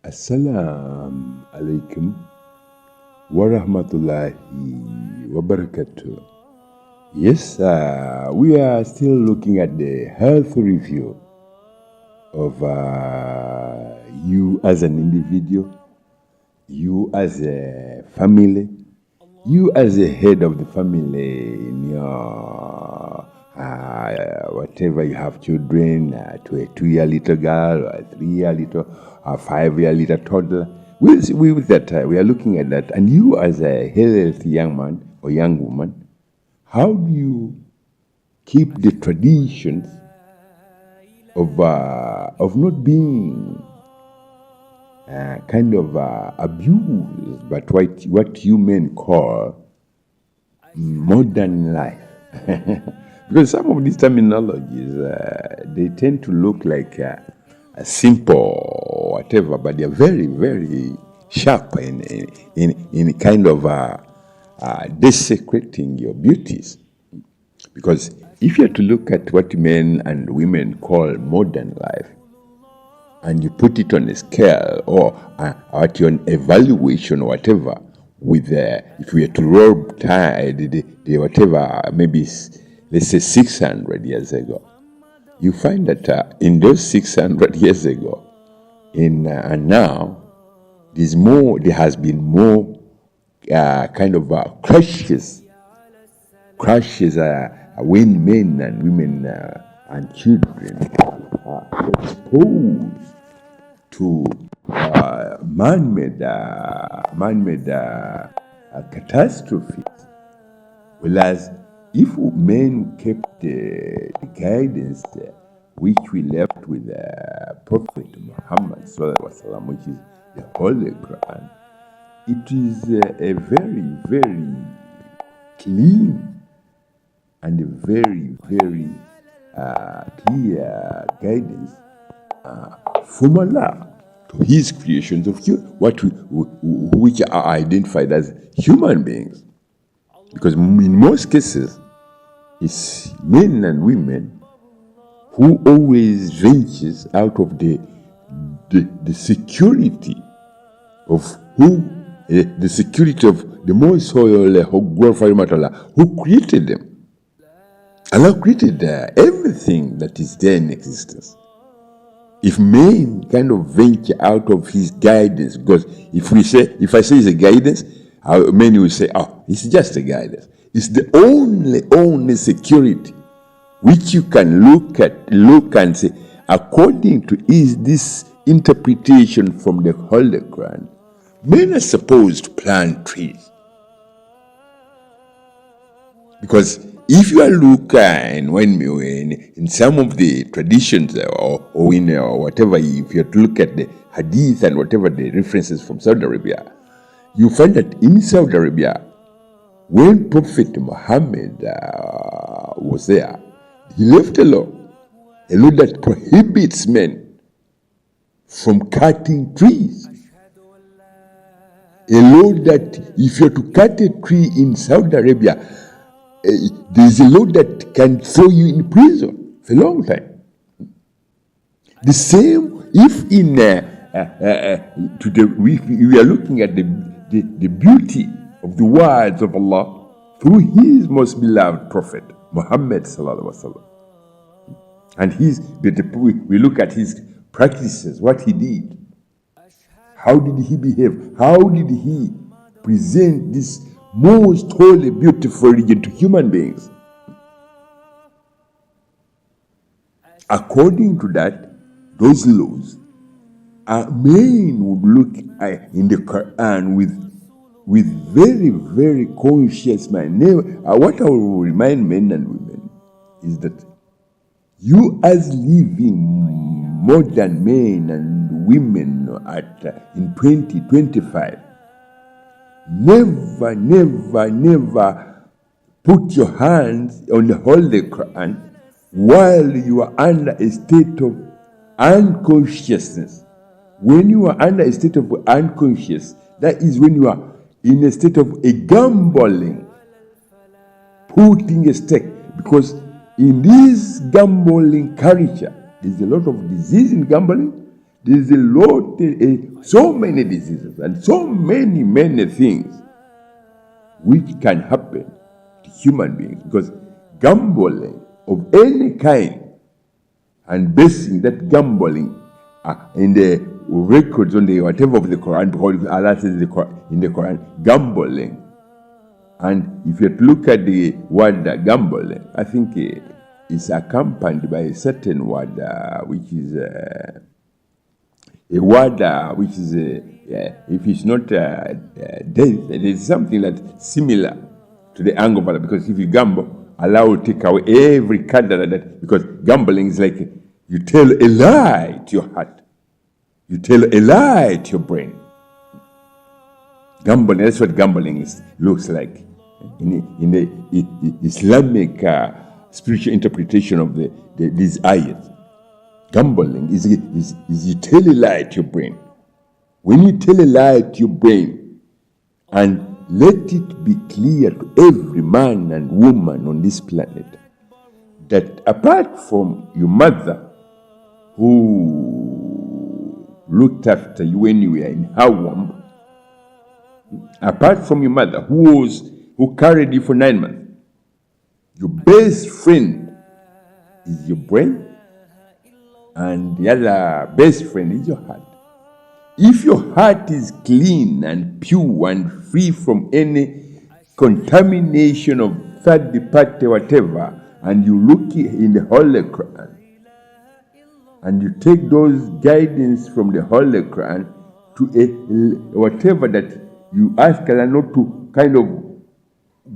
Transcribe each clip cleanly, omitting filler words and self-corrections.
Assalamu alaikum wa rahmatullahi wa barakatuh. Yes, we are still looking at the health review of you as an individual, you as a family, you as a head of the family in your whatever you have children, to a 2-year little girl, or a 3-year little, or a 5-year little toddler. We are looking at that. And you as a healthy young man or young woman, how do you keep the traditions of not being abused, but what you men call modern life? Because some of these terminologies, they tend to look like a simple or whatever, but they're very, very sharp in kind of desecrating your beauties. Because if you're to look at what men and women call modern life, and you put it on a scale or at your evaluation or whatever, with if we were to roll tide, the whatever, maybe let's say 600 years ago, you find that in those 600 years ago, and now, there has been more crashes when men and women and children are exposed to man-made catastrophes. Whereas if men kept the guidance which we left with Prophet Muhammad ﷺ, which is the Holy Quran, it is a very, very clean and a very, very clear guidance from Allah to His creations of which are identified as human beings. Because in most cases, it's men and women who always ventures out of the security of the security of the Most High, who created them. Allah created everything that is there in existence. If men kind of venture out of His guidance, because if I say it's a guidance, many will say, "Oh, it's just a guidance." It's the only security which you can look and say, according to this interpretation from the Holy Quran, men are supposed to plant trees. Because if you are looking in some of the traditions or in whatever, if you have to look at the hadith and whatever the references from Saudi Arabia, you find that in Saudi Arabia, when Prophet Muhammad was there, he left a law that prohibits men from cutting trees. A law that if you're to cut a tree in Saudi Arabia, there's a law that can throw you in prison for a long time. The same if we are looking at the beauty of the words of Allah through His most beloved Prophet Muhammad sallallahu alaihi wasallam, and we look at his practices, what he did, how did he behave, how did he present this most holy, beautiful religion to human beings. According to that, those laws, men would look in the Quran with very, very conscious mind. What I will remind men and women is that you as living modern men and women in 2025, never put your hands on the Holy Quran while you are under a state of unconsciousness. When you are under a state of unconscious, that is when you are in a state of a gambling, putting a stake. Because in this gambling culture, there's a lot of disease in gambling, There's a lot, so many diseases and so many things which can happen to human beings because gambling of any kind and basing that gambling in the records on the whatever of the Quran, because Allah says in the Quran, gambling. And if you look at the word gambling, I think it's accompanied by a certain word which is a word which is if it's not death, it is something that's similar to the anger of Allah. Because if you gamble, Allah will take away every qadar that, because gambling is like you tell a lie to your heart, you tell a lie to your brain. Gambling, that's what gambling looks like in the Islamic spiritual interpretation of these ayats. Gambling is you tell a lie to your brain. When you tell a lie to your brain, and let it be clear to every man and woman on this planet that apart from your mother who looked after you when you were in her womb, apart from your mother who carried you for 9 months, your best friend is your brain, and the other best friend is your heart. If your heart is clean and pure and free from any contamination of third party whatever, and you look in the Holy Quran, and you take those guidance from the Holy Quran to whatever that you ask Allah not to kind of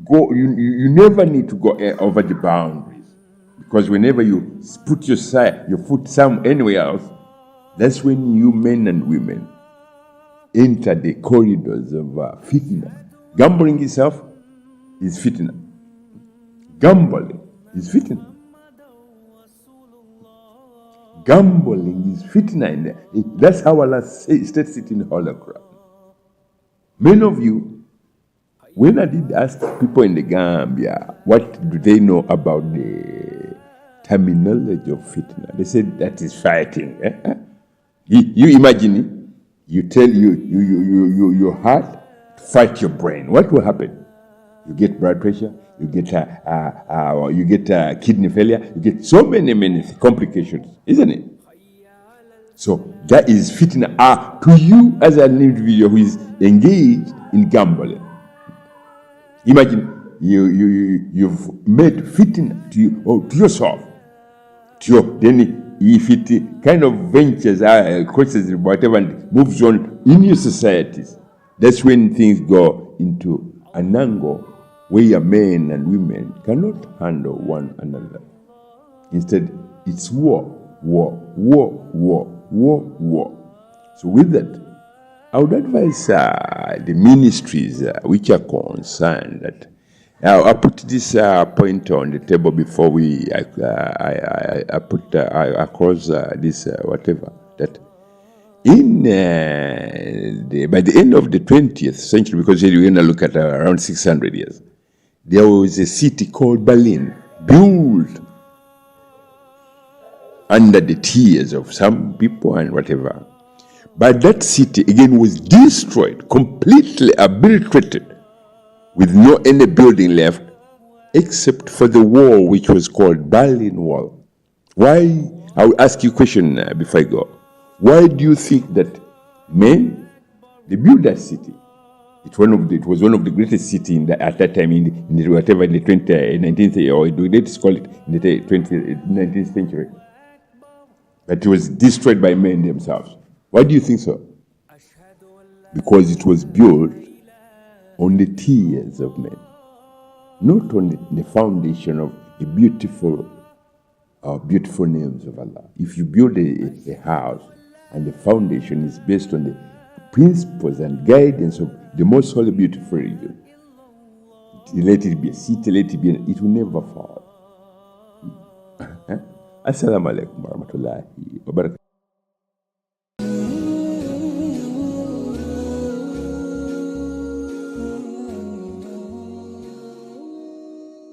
go, you never need to go over the boundaries. Because whenever you put your foot anywhere else, that's when you men and women enter the corridors of fitna. Gambling itself is fitna. Gambling is fitna. Gambling is fitna in there. That's how Allah states it in the Holy Quran. Many of you, when I did ask people in the Gambia, what do they know about the terminology of fitna? They said that is fighting. You imagine it. You tell your heart to fight your brain. What will happen? You get blood pressure. You get kidney failure. You get so many complications, isn't it? So that is fitna to you as an individual who is engaged in gambling. Imagine you've made fitna to you or to yourself. Then if it kind of ventures, crosses whatever and moves on in your societies, that's when things go into an angle where men and women cannot handle one another. Instead, it's war. So with that, I would advise the ministries which are concerned that I put this point on the table before I put across this whatever, that in by the end of the 20th century, because you're going to look at around 600 years, there was a city called Berlin built under the tears of some people and whatever. But that city again was destroyed, completely obliterated, with no any building left except for the wall which was called Berlin Wall. Why? I will ask you a question before I go. Why do you think that men, they built that city? It was one of the greatest cities at that time in the 19th or let's call it in the 19th century. But it was destroyed by men themselves. Why do you think so? Because it was built on the tears of men, not on the foundation of the beautiful names of Allah. If you build a house and the foundation is based on the principles and guidance of the most holy, beautiful religion, let it be a city, let it be it will never fall. Assalamu alaikum warahmatullahi wabarakatuh.